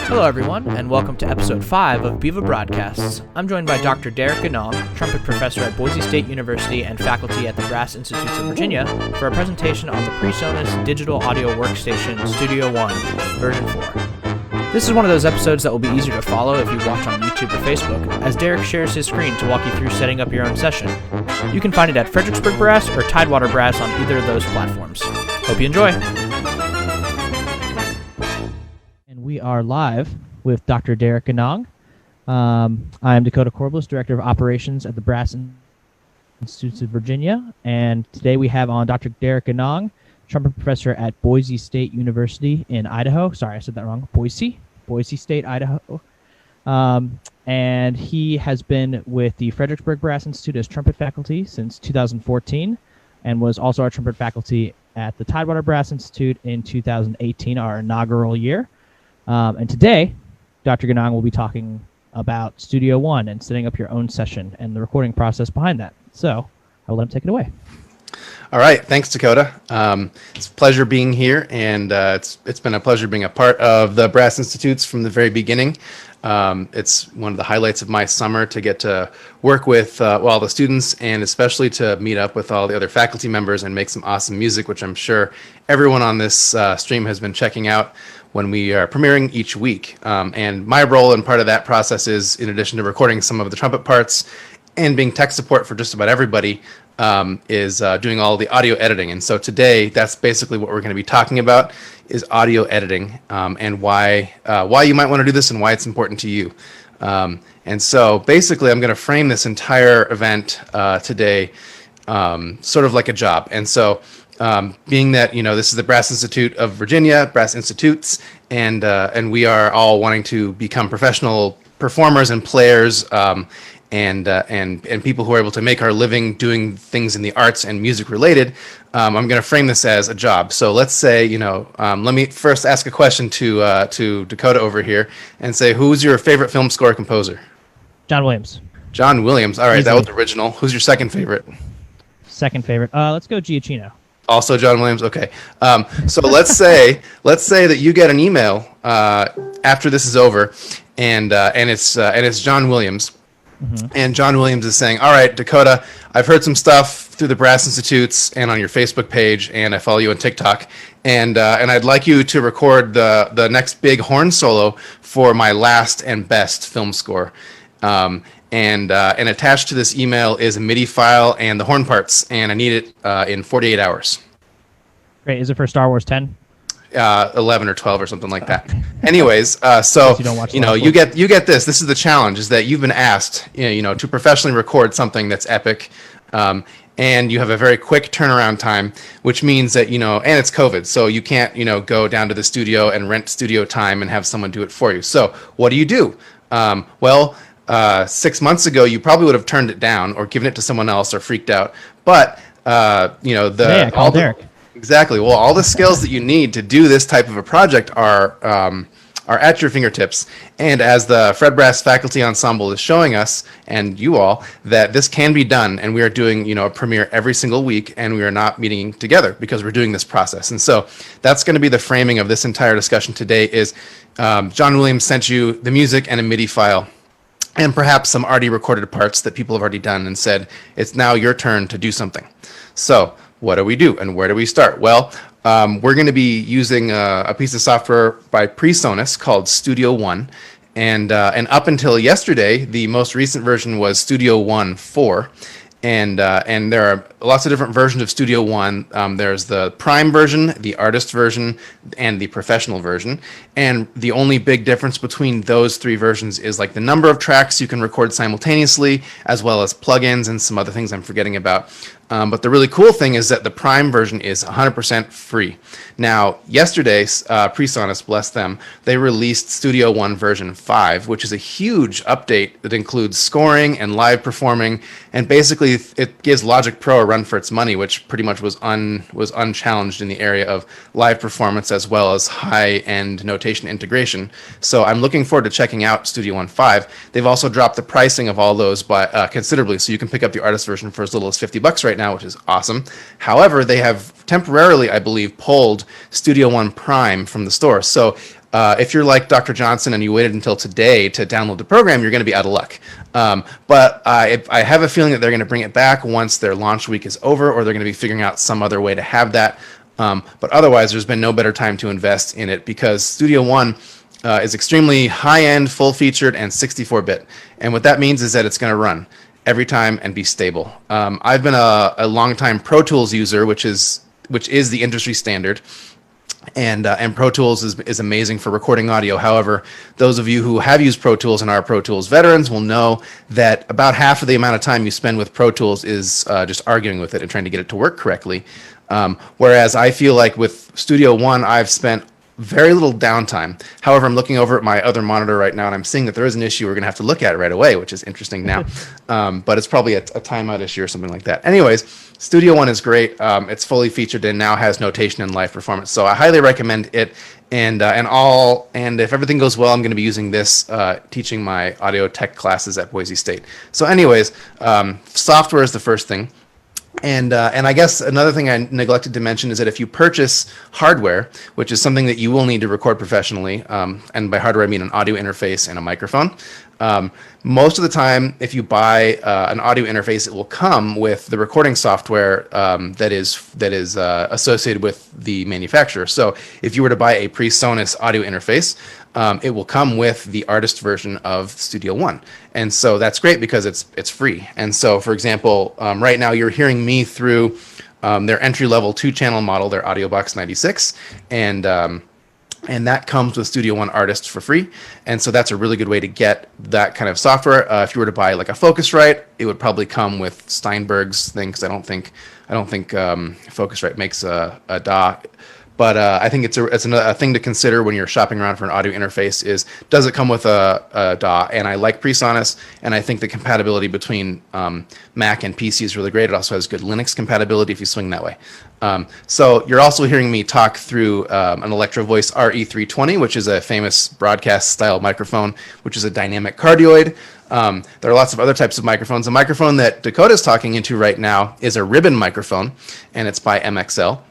Hello everyone, and welcome to episode 5 of Viva Broadcasts. I'm joined by Dr. Derek Ganong, trumpet professor at Boise State University and faculty at the Brass Institutes of Virginia, for a presentation on the PreSonus digital audio workstation Studio One, version 4. This is one of those episodes that will be easier to follow if you watch on YouTube or Facebook, as Derek shares his screen to walk you through setting up your own session. You can find it at Fredericksburg Brass or Tidewater Brass on either of those platforms. Hope you enjoy! We are live with Dr. Derek Ganong. I'm Dakota Corbliss, Director of Operations at the Brass Institutes of Virginia, and today we have on Dr. Derek Ganong, trumpet professor at Boise State University in Idaho. Sorry, I said that wrong. Boise State, Idaho. And he has been with the Fredericksburg Brass Institute as trumpet faculty since 2014, and was also our trumpet faculty at the Tidewater Brass Institute in 2018, our inaugural year. And today, Dr. Ganong will be talking about Studio One and setting up your own session and the recording process behind that. So I will let him take it away. All right. Thanks, Dakota. It's a pleasure being here, and it's been a pleasure being a part of the Brass Institutes from the very beginning. It's one of the highlights of my summer to get to work with all the students, and especially to meet up with all the other faculty members and make some awesome music, which I'm sure everyone on this stream has been checking out when we are premiering each week. And my role and part of that process is, in addition to recording some of the trumpet parts and being tech support for just about everybody, is doing all the audio editing. And so today, that's basically what we're going to be talking about, is audio editing, and why you might want to do this and why it's important to you. And so basically, I'm going to frame this entire event today sort of like a job. And so being that, this is the Brass Institute of Virginia, Brass Institutes, and we are all wanting to become professional performers and players, and people who are able to make our living doing things in the arts and music related. I'm going to frame this as a job. So let's say, let me first ask a question to Dakota over here and say, who's your favorite film score composer? John Williams. John Williams. All right, Easily. That was original. Who's your second favorite? Second favorite. Let's go Giacchino. Also John Williams. Okay. So let's say that you get an email after this is over, and it's John Williams. Mm-hmm. And John Williams is saying, all right, Dakota, I've heard some stuff through the Brass Institutes and on your Facebook page, and I follow you on TikTok, and I'd like you to record the next big horn solo for my last and best film score. And attached to this email is a MIDI file and the horn parts, and I need it in 48 hours. Great. Is it for Star Wars 10? 11 or 12 or something like that. Anyways, so you get this. This is the challenge: is that you've been asked, to professionally record something that's epic, and you have a very quick turnaround time, which means that and it's COVID, so you can't go down to the studio and rent studio time and have someone do it for you. So what do? 6 months ago, you probably would have turned it down or given it to someone else or freaked out. But I called Derek. Exactly. Well, all the skills that you need to do this type of a project are at your fingertips. And as the Fred Brass Faculty Ensemble is showing us, and you all, that this can be done, and we are doing a premiere every single week, and we are not meeting together because we're doing this process. And so that's going to be the framing of this entire discussion today. Is John Williams sent you the music and a MIDI file, and perhaps some already recorded parts that people have already done, and said, it's now your turn to do something. So what do we do, and where do we start? Well, we're going to be using a piece of software by PreSonus called Studio One, and up until yesterday, the most recent version was Studio One 4, and there are lots of different versions of Studio One. There's the Prime version, the Artist version, and the Professional version. And the only big difference between those three versions is like the number of tracks you can record simultaneously, as well as plugins and some other things I'm forgetting about. But the really cool thing is that the Prime version is 100% free. Now, yesterday, PreSonus, bless them, they released Studio One version 5, which is a huge update that includes scoring and live performing, and basically it gives Logic Pro a run for its money, which pretty much was unchallenged in the area of live performance as well as high-end notation integration. So I'm looking forward to checking out Studio One 5. They've also dropped the pricing of all those by considerably, so you can pick up the artist version for as little as $50 right now, which is awesome. However, they have temporarily, I believe, pulled Studio One Prime from the store. So If you're like Dr. Johnson and you waited until today to download the program, you're going to be out of luck. But I have a feeling that they're going to bring it back once their launch week is over, or they're going to be figuring out some other way to have that. But otherwise, there's been no better time to invest in it because Studio One is extremely high-end, full-featured, and 64-bit. And what that means is that it's going to run every time and be stable. I've been a long-time Pro Tools user, which is the industry standard. And Pro Tools is amazing for recording audio. However, those of you who have used Pro Tools and are Pro Tools veterans will know that about half of the amount of time you spend with Pro Tools is just arguing with it and trying to get it to work correctly. Whereas I feel like with Studio One, I've spent very little downtime. However, I'm looking over at my other monitor right now, and I'm seeing that there is an issue we're going to have to look at right away, which is interesting now. But it's probably a timeout issue or something like that. Anyways, Studio One is great. It's fully featured and now has notation and live performance. So I highly recommend it. And if everything goes well, I'm going to be using this teaching my audio tech classes at Boise State. So anyways, software is the first thing. And I guess another thing I neglected to mention is that if you purchase hardware, which is something that you will need to record professionally, and by hardware I mean an audio interface and a microphone, most of the time if you buy an audio interface, it will come with the recording software that is associated with the manufacturer. So if you were to buy a PreSonus audio interface, it will come with the artist version of Studio One. And so that's great because it's free. And so, for example, right now you're hearing me through their entry-level 2-channel model, their AudioBox 96, and that comes with Studio One Artist for free. And so that's a really good way to get that kind of software. If you were to buy like a Focusrite, it would probably come with Steinberg's thing, because I don't think Focusrite makes a DAW. But I think it's a thing to consider when you're shopping around for an audio interface is, does it come with a DAW? And I like PreSonus, and I think the compatibility between Mac and PC is really great. It also has good Linux compatibility if you swing that way. So you're also hearing me talk through an Electro Voice RE320, which is a famous broadcast-style microphone, which is a dynamic cardioid. There are lots of other types of microphones. The microphone that Dakota is talking into right now is a ribbon microphone, and it's by MXL.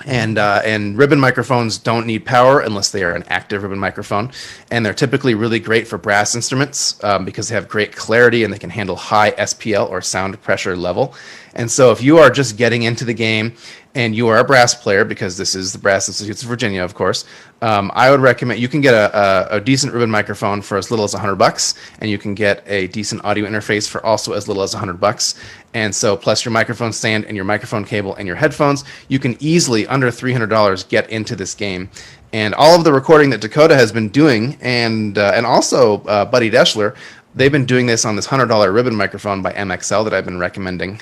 And ribbon microphones don't need power unless they are an active ribbon microphone, and they're typically really great for brass instruments because they have great clarity and they can handle high SPL or sound pressure level. And so if you are just getting into the game and you are a brass player, because this is the Brass Institutes of Virginia, of course, I would recommend you can get a decent ribbon microphone for as little as $100, and you can get a decent audio interface for also as little as $100. And so plus your microphone stand and your microphone cable and your headphones, you can easily, under $300, get into this game. And all of the recording that Dakota has been doing, and also Buddy Deschler, they've been doing this on this $100 ribbon microphone by MXL that I've been recommending.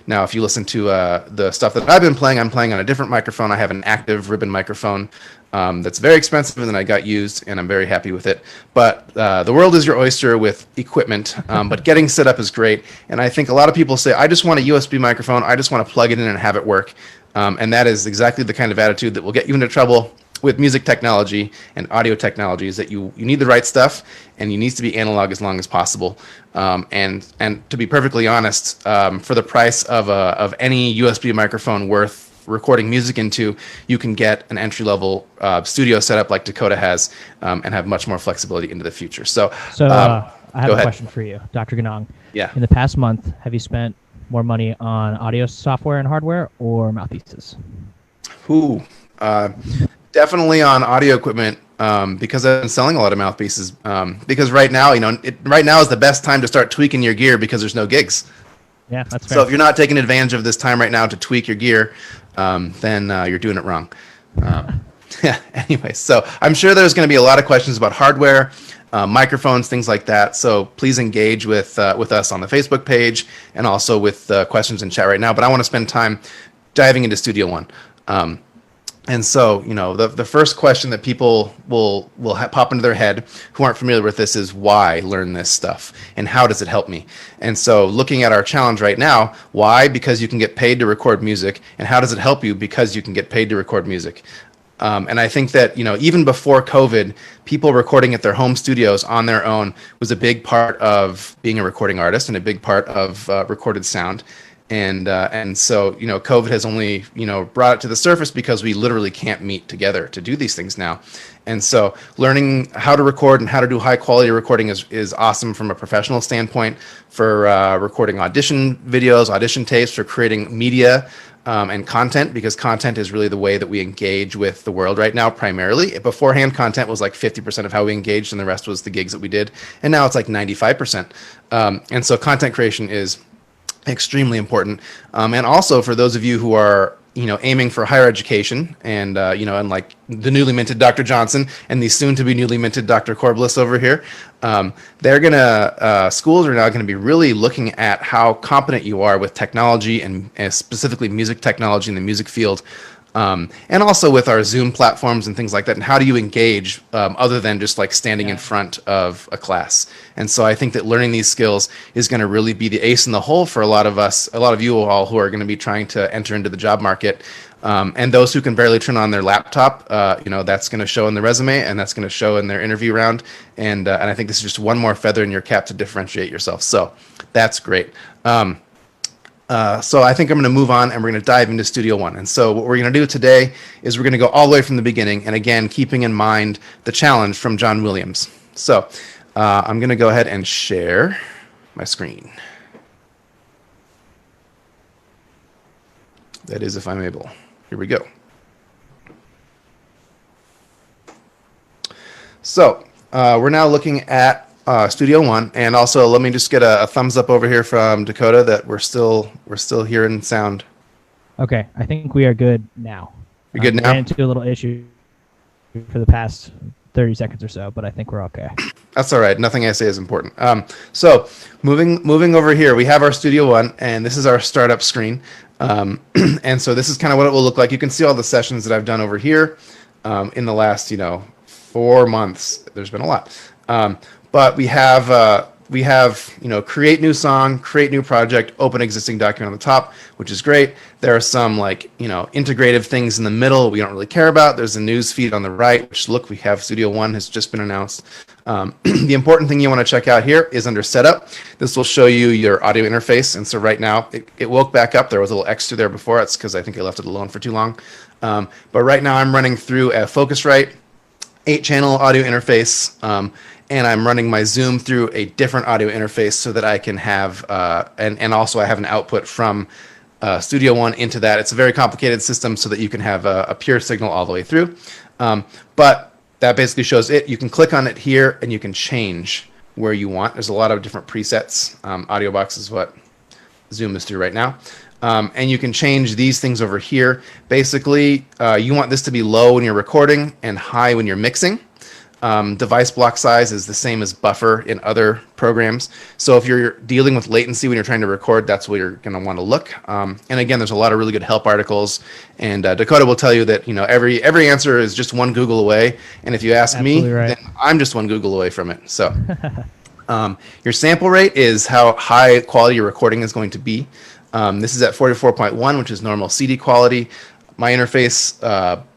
Now, if you listen to the stuff that I've been playing, I'm playing on a different microphone. I have an active ribbon microphone that's very expensive, and then I got used, and I'm very happy with it. But the world is your oyster with equipment, but getting set up is great. And I think a lot of people say, I just want a USB microphone. I just want to plug it in and have it work. And that is exactly the kind of attitude that will get you into trouble with music technology and audio technology, is that you need the right stuff, and you need to be analog as long as possible. And to be perfectly honest, for the price of any USB microphone worth recording music into, you can get an entry-level studio setup like Dakota has, and have much more flexibility into the future. So I have a question for you, Dr. Ganong. Yeah. In the past month, have you spent more money on audio software and hardware or mouthpieces? Definitely on audio equipment, because I've been selling a lot of mouthpieces. Because right now, right now is the best time to start tweaking your gear because there's no gigs. Yeah, that's fair. So if you're not taking advantage of this time right now to tweak your gear, then you're doing it wrong. Yeah. Anyway, so I'm sure there's going to be a lot of questions about hardware, microphones, things like that. So please engage with us on the Facebook page and also with questions in chat right now. But I want to spend time diving into Studio One. And so, the first question that people will pop into their head who aren't familiar with this is, why learn this stuff and how does it help me? And so looking at our challenge right now, why? Because you can get paid to record music. And how does it help you? Because you can get paid to record music. And I think that, even before COVID, people recording at their home studios on their own was a big part of being a recording artist and a big part of recorded sound. And so, COVID has only, brought it to the surface because we literally can't meet together to do these things now. And so learning how to record and how to do high quality recording is awesome from a professional standpoint for recording audition videos, audition tapes, for creating media and content, because content is really the way that we engage with the world right now primarily. Beforehand, content was like 50% of how we engaged and the rest was the gigs that we did. And now it's like 95%. And so content creation is extremely important. And also for those of you who are, aiming for higher education and, and like the newly minted Dr. Johnson and the soon to be newly minted Dr. Corbliss over here, schools are now going to be really looking at how competent you are with technology and specifically music technology in the music field. And also with our Zoom platforms and things like that. And how do you engage other than just like standing in front of a class? And so I think that learning these skills is going to really be the ace in the hole for a lot of us, a lot of you all who are going to be trying to enter into the job market. And those who can barely turn on their laptop, that's going to show in the resume and that's going to show in their interview round. And I think this is just one more feather in your cap to differentiate yourself. So that's great. So I think I'm going to move on and we're going to dive into Studio One. And so what we're going to do today is we're going to go all the way from the beginning. And again, keeping in mind the challenge from John Williams. So I'm going to go ahead and share my screen. That is, if I'm able. Here we go. So we're now looking at Studio One, and also let me just get a thumbs up over here from Dakota that we're still hearing sound. Okay, I think we are good now. We're good now. Ran into a little issue for the past 30 seconds or so, but I think we're okay. That's all right. Nothing I say is important. So moving over here, we have our Studio One, and this is our startup screen. And so this is kind of what it will look like. You can see all the sessions that I've done over here in the last 4 months. There's been a lot. But we have create new song, create new project, open existing document on the top, which is great. There are some integrative things in the middle we don't really care about. There's a news feed on the right, which look, we have Studio One has just been announced. The important thing you want to check out here is under setup. This will show you your audio interface. And so right now it woke back up. There was a little extra there before. That's because I think I left it alone for too long. But right now I'm running through a Focusrite 8-channel audio interface. And I'm running my Zoom through a different audio interface so that I can have, and also I have an output from Studio One into that. It's a very complicated system so that you can have a pure signal all the way through. But that basically shows it. You can click on it here and you can change where you want. There's a lot of different presets. Audio box is what Zoom is through right now. And you can change these things over here. Basically, you want this to be low when you're recording and high when you're mixing. Device block size is the same as buffer in other programs. So if you're dealing with latency when you're trying to record, that's where you're going to want to look. And again, there's a lot of really good help articles. And Dakota will tell you that every answer is just one Google away. And if you ask me, right, then I'm just one Google away from it. So your sample rate is how high quality your recording is going to be. This is at 44.1, which is normal CD quality. My interface,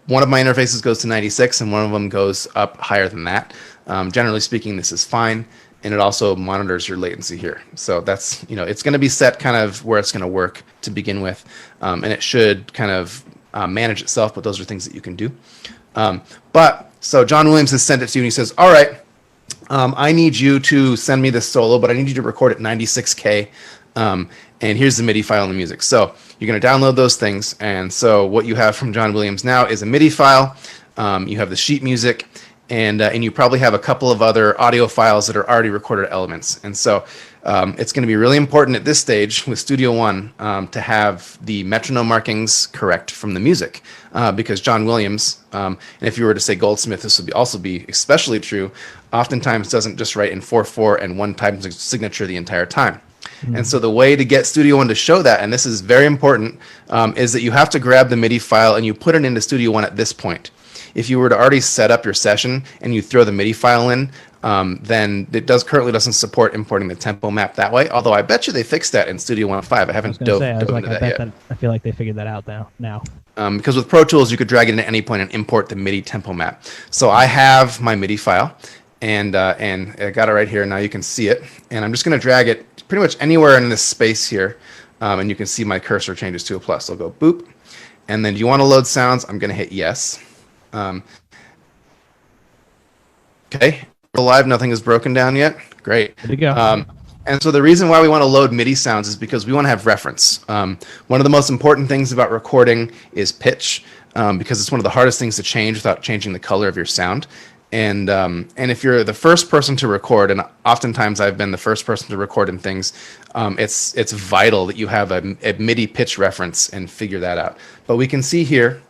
one of my interfaces goes to 96 and one of them goes up higher than that. Generally speaking, this is fine. And it also monitors your latency here. So that's, it's going to be set kind of where it's going to work to begin with. And it should kind of manage itself, but those are things that you can do. So John Williams has sent it to you and he says, all right, I need you to send me this solo, but I need you to record at 96K. And here's the MIDI file and the music. So you're going to download those things. And so what you have from John Williams now is a MIDI file. You have the sheet music, and you probably have a couple of other audio files that are already recorded elements. And so it's going to be really important at this stage with Studio One to have the metronome markings correct from the music, because John Williams, and if you were to say Goldsmith, this would also be especially true, oftentimes doesn't just write in 4/4 and one time signature the entire time. And so the way to get Studio One to show that, and this is very important, is that you have to grab the MIDI file and you put it into Studio One at this point. If you were to already set up your session and you throw the MIDI file in, then it currently doesn't support importing the tempo map that way. Although I bet you they fixed that in Studio One 5. I haven't dove into that yet. I feel like they figured that out now. Because with Pro Tools, you could drag it in at any point and import the MIDI tempo map. So I have my MIDI file, and I got it right here. Now you can see it, and I'm just going to drag it pretty much anywhere in this space here, and you can see my cursor changes to a plus. I'll go boop, and then do you want to load sounds? I'm going to hit yes. Okay, we're live. Nothing is broken down yet. Great. There you go. And so the reason why we want to load MIDI sounds is because we want to have reference. One of the most important things about recording is pitch, because it's one of the hardest things to change without changing the color of your sound. And if you're the first person to record, and oftentimes I've been the first person to record in things, it's vital that you have a MIDI pitch reference and figure that out. But we can see here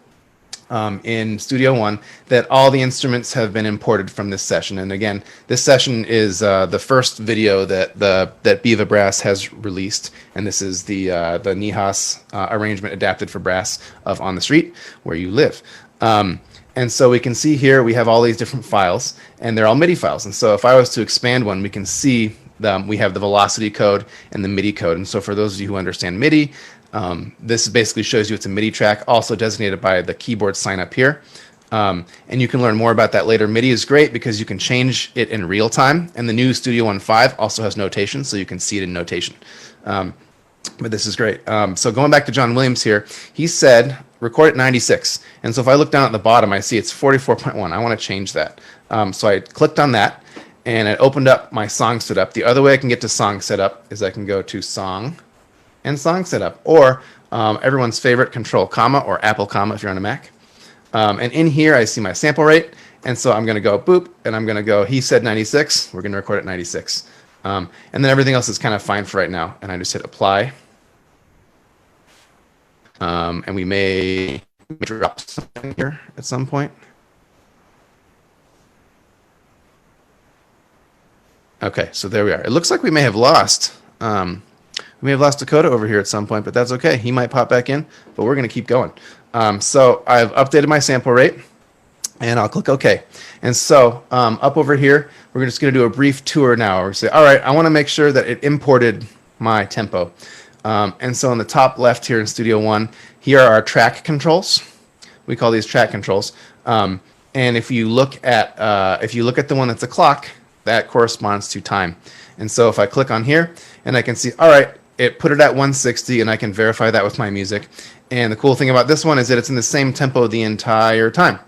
in Studio One that all the instruments have been imported from this session. And again, this session is the first video that Biva Brass has released, and this is the Nihas arrangement adapted for brass of On the Street, Where You Live. And so we can see here we have all these different files, and they're all MIDI files. And so if I was to expand one, we can see we have the velocity code and the MIDI code. And so for those of you who understand MIDI, this basically shows you it's a MIDI track, also designated by the keyboard sign up here. And you can learn more about that later. MIDI is great because you can change it in real time, and the new Studio One 5 also has notation, so you can see it in notation. But this is great. So going back to John Williams here, he said record at 96. And so if I look down at the bottom, I see it's 44.1. I want to change that. So I clicked on that, and it opened up my song setup. The other way I can get to song setup is I can go to song and song setup, or everyone's favorite control comma or Apple comma if you're on a Mac. And in here I see my sample rate, and so I'm going to go boop, and I'm going to go, he said 96, we're going to record at 96. And then everything else is kind of fine for right now, and I just hit apply. And we may drop something here at some point. Okay, so there we are. It looks like we may have lost Dakota over here at some point, but that's okay. He might pop back in, but we're going to keep going. So I've updated my sample rate, and I'll click OK. And so up over here, we're just going to do a brief tour now. We're going to say, all right, I want to make sure that it imported my tempo. And so on the top left here in Studio One, here are our track controls. We call these track controls. And if you look at the one that's a clock, that corresponds to time. And so if I click on here, and I can see, all right, it put it at 160, and I can verify that with my music. And the cool thing about this one is that it's in the same tempo the entire time.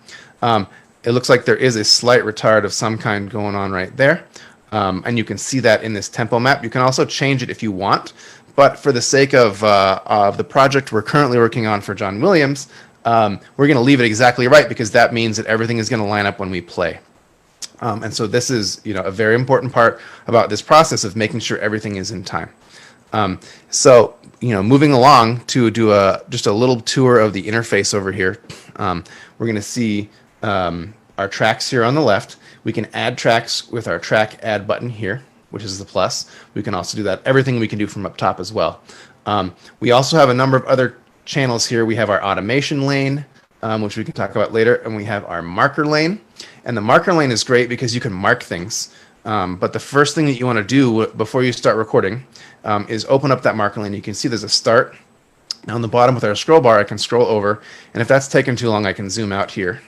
It looks like there is a slight retard of some kind going on right there. And you can see that in this tempo map. You can also change it if you want. But for the sake of the project we're currently working on for John Williams, we're going to leave it exactly right, because that means that everything is going to line up when we play. And so this is, a very important part about this process of making sure everything is in time. So moving along to do just a little tour of the interface over here, we're going to see our tracks here on the left. We can add tracks with our track add button here, which is the plus. We can also do that. Everything we can do from up top as well. We also have a number of other channels here. We have our automation lane, which we can talk about later, and we have our marker lane. And the marker lane is great because you can mark things. But the first thing that you want to do before you start recording is open up that marker lane. You can see there's a start. Now on the bottom with our scroll bar, I can scroll over, and if that's taken too long, I can zoom out here.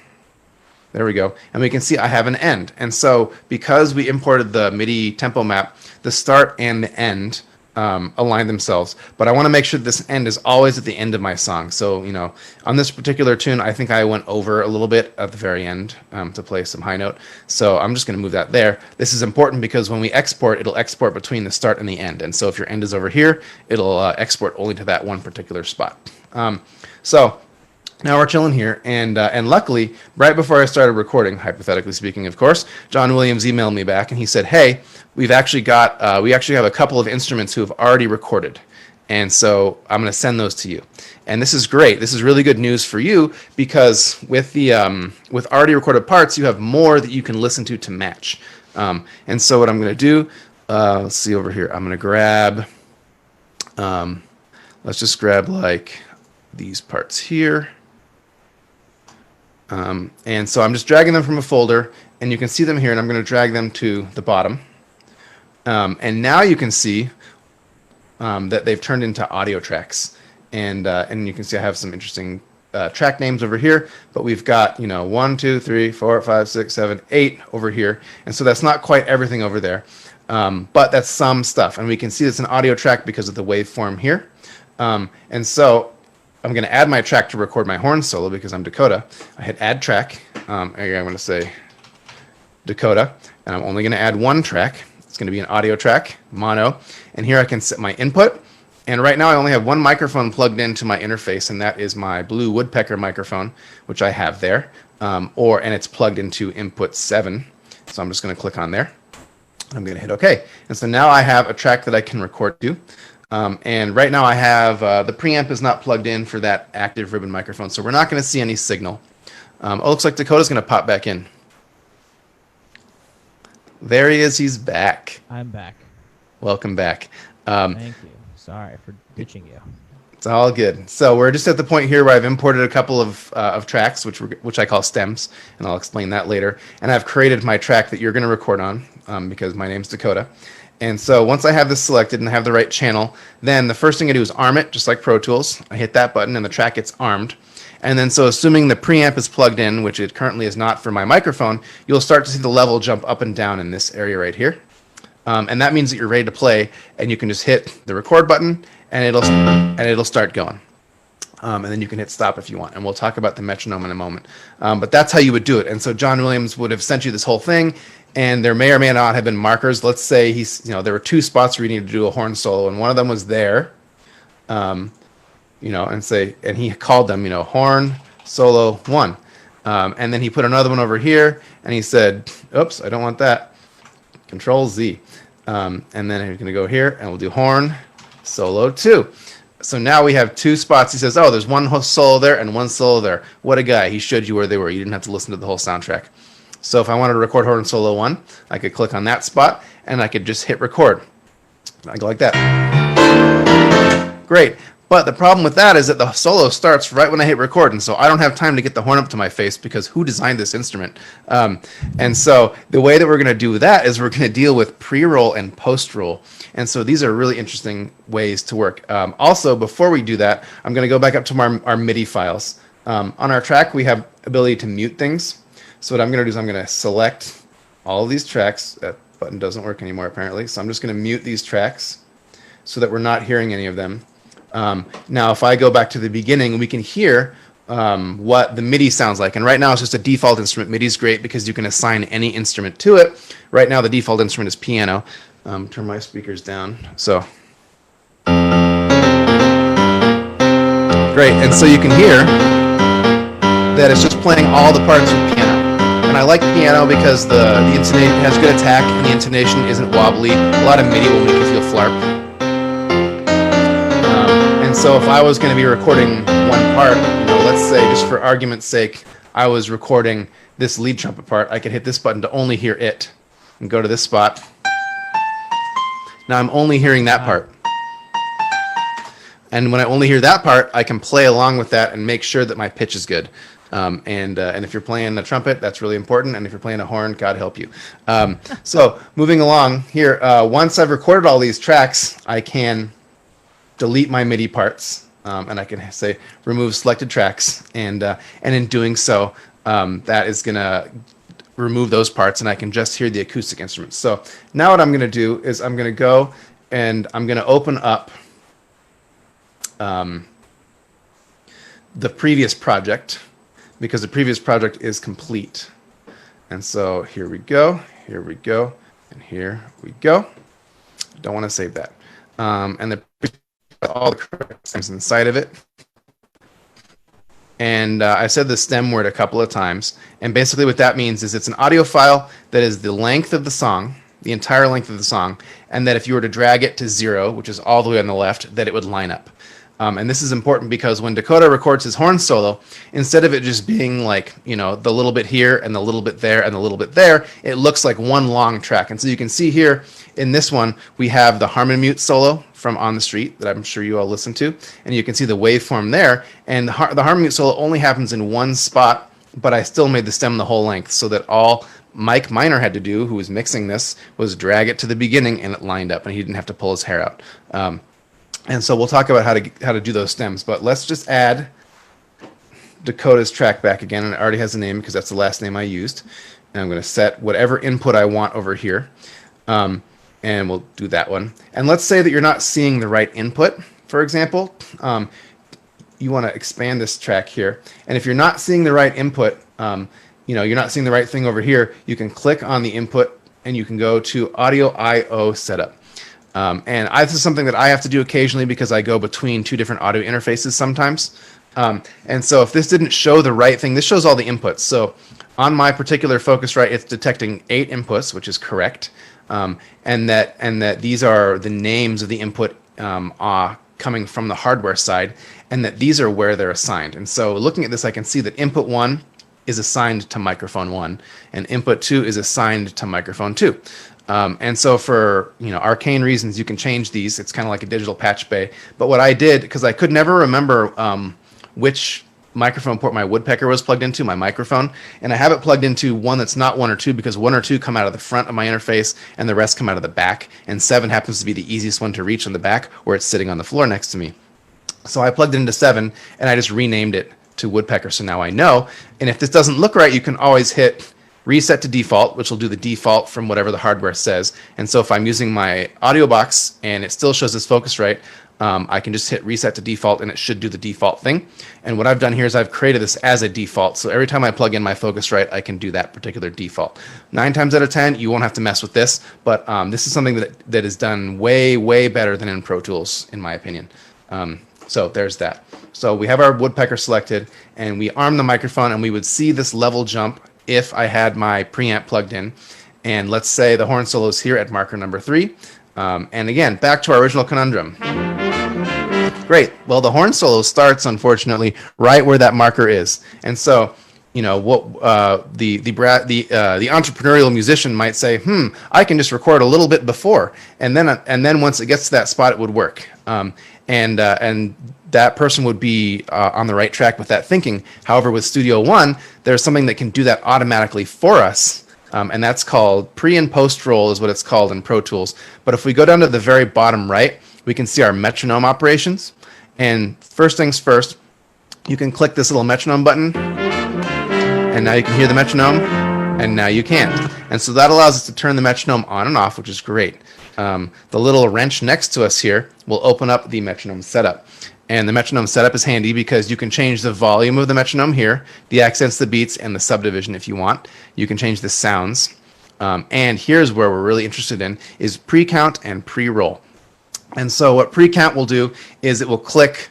There we go. And we can see I have an end. And so because we imported the MIDI tempo map, the start and the end align themselves. But I want to make sure this end is always at the end of my song. So, on this particular tune, I think I went over a little bit at the very end to play some high note. So I'm just going to move that there. This is important because when we export, it'll export between the start and the end. And so if your end is over here, it'll export only to that one particular spot. So now we're chilling here, and luckily, right before I started recording, hypothetically speaking, of course, John Williams emailed me back, and he said, "Hey, we actually have a couple of instruments who have already recorded, and so I'm going to send those to you." And this is great. This is really good news for you because with already recorded parts, you have more that you can listen to match. And so what I'm going to do, let's see over here. I'm going to grab, let's just grab like these parts here. And so I'm just dragging them from a folder, and you can see them here, and I'm going to drag them to the bottom. And now you can see that they've turned into audio tracks. And you can see I have some interesting track names over here, but we've got, 1, 2, 3, 4, 5, 6, 7, 8 over here. And so that's not quite everything over there, but that's some stuff. And we can see it's an audio track because of the waveform here. And so I'm going to add my track to record my horn solo because I'm Dakota. I hit add track. I'm going to say Dakota, and I'm only going to add one track. It's going to be an audio track, mono, and here I can set my input. And right now I only have one microphone plugged into my interface, and that is my Blue Woodpecker microphone, which I have there, and it's plugged into input 7. So I'm just going to click on there. I'm going to hit OK. And so now I have a track that I can record to. And right now I have the preamp is not plugged in for that active ribbon microphone, so we're not going to see any signal. It looks like Dakota's going to pop back in. There he is. He's back. I'm back. Welcome back. Thank you. Sorry for ditching you. It's all good. So we're just at the point here where I've imported a couple of tracks, which I call stems, and I'll explain that later. And I've created my track that you're going to record on because my name's Dakota. And so once I have this selected and I have the right channel, then the first thing I do is arm it, just like Pro Tools. I hit that button and the track gets armed. And then so assuming the preamp is plugged in, which it currently is not for my microphone, you'll start to see the level jump up and down in this area right here. And that means that you're ready to play, and you can just hit the record button and it'll start going. And then you can hit stop if you want. And we'll talk about the metronome in a moment. But that's how you would do it. And so John Williams would have sent you this whole thing, and there may or may not have been markers. Let's say there were 2 spots where you needed to do a horn solo, and one of them was there. And he called them, horn solo 1. And then he put another one over here, and he said, oops, I don't want that. Control Z. And then he's going to go here, and we'll do horn solo 2. So now we have 2 spots. He says, oh, there's one solo there and one solo there. What a guy. He showed you where they were. You didn't have to listen to the whole soundtrack. So if I wanted to record horn solo 1, I could click on that spot, and I could just hit record. I go like that. Great. But the problem with that is that the solo starts right when I hit record, and so I don't have time to get the horn up to my face because who designed this instrument? And so the way that we're going to do that is we're going to deal with pre-roll and post-roll. And so these are really interesting ways to work. Also, before we do that, I'm going to go back up to our MIDI files. On our track, we have ability to mute things. So what I'm going to do is I'm going to select all of these tracks. That button doesn't work anymore, apparently. So I'm just going to mute these tracks so that we're not hearing any of them. Now, if I go back to the beginning, we can hear what the MIDI sounds like. And right now, it's just a default instrument. MIDI is great because you can assign any instrument to it. Right now, the default instrument is piano. Turn my speakers down. So, great. And so you can hear that it's just playing all the parts with piano. And I like piano because the intonation has good attack and the intonation isn't wobbly. A lot of MIDI will make you feel flarp. And so if I was going to be recording one part, let's say just for argument's sake, I was recording this lead trumpet part, I could hit this button to only hear it and go to this spot. Now I'm only hearing that part. And when I only hear that part, I can play along with that and make sure that my pitch is good. And if you're playing a trumpet, that's really important. And if you're playing a horn, God help you. So moving along here, once I've recorded all these tracks, I can delete my MIDI parts, and I can say remove selected tracks, and in doing so, that is going to remove those parts, and I can just hear the acoustic instruments. So now what I'm going to do is I'm going to go and I'm going to open up the previous project because the previous project is complete. And so here we go, and here we go. Don't want to save that. And all the correct stems inside of it. And I said the stem word a couple of times. And basically what that means is it's an audio file that is the length of the song, the entire length of the song, and that if you were to drag it to 0, which is all the way on the left, that it would line up. And this is important because when Dakota records his horn solo, instead of it just being like, the little bit here and the little bit there and the little bit there, it looks like one long track. And so you can see here in this one, we have the harmony mute solo from On the Street that I'm sure you all listen to. And you can see the waveform there. And the harmony mute solo only happens in one spot, but I still made the stem the whole length so that all Mike Miner had to do, who was mixing this, was drag it to the beginning and it lined up and he didn't have to pull his hair out. And so we'll talk about how to do those stems, but let's just add Dakota's track back again, and it already has a name because that's the last name I used. And I'm going to set whatever input I want over here, and we'll do that one. And let's say that you're not seeing the right input, for example. You want to expand this track here, and if you're not seeing the right input, you're not seeing the right thing over here, you can click on the input and you can go to Audio I/O Setup. This is something that I have to do occasionally because I go between two different audio interfaces sometimes. And so if this didn't show the right thing, this shows all the inputs. So on my particular Focusrite, it's detecting 8 inputs, which is correct. And that these are the names of the input coming from the hardware side, and that these are where they're assigned. And so looking at this, I can see that input 1 is assigned to microphone 1, and input 2 is assigned to microphone 2. And so for arcane reasons, you can change these. It's kind of like a digital patch bay. But what I did, because I could never remember which microphone port my woodpecker was plugged into, my microphone, and I have it plugged into one that's not 1 or 2, because 1 or 2 come out of the front of my interface and the rest come out of the back, and 7 happens to be the easiest one to reach on the back where it's sitting on the floor next to me. So I plugged it into 7 and I just renamed it to woodpecker, so now I know. And if this doesn't look right, you can always hit reset to default, which will do the default from whatever the hardware says. And so if I'm using my audio box and it still shows this Focusrite, I can just hit reset to default and it should do the default thing. And what I've done here is I've created this as a default. So every time I plug in my Focusrite, I can do that particular default. 9 times out of 10, you won't have to mess with this, but this is something that is done way, way better than in Pro Tools, in my opinion. So there's that. So we have our woodpecker selected and we arm the microphone, and we would see this level jump if I had my preamp plugged in. And let's say the horn solo is here at marker number 3. And again, back to our original conundrum. Great. Well, the horn solo starts, unfortunately, right where that marker is. And so, what the entrepreneurial musician might say, I can just record a little bit before, and then once it gets to that spot, it would work. And that person would be on the right track with that thinking. However, with Studio One, there's something that can do that automatically for us. And that's called pre and post roll is what it's called in Pro Tools. But if we go down to the very bottom right, we can see our metronome operations. And first things first, you can click this little metronome button, and now you can hear the metronome, and now you can't. And so that allows us to turn the metronome on and off, which is great. The little wrench next to us here will open up the metronome setup. And the metronome setup is handy because you can change the volume of the metronome here, the accents, the beats, and the subdivision if you want. You can change the sounds. And here's where we're really interested in is pre-count and pre-roll. And so what pre-count will do is it will click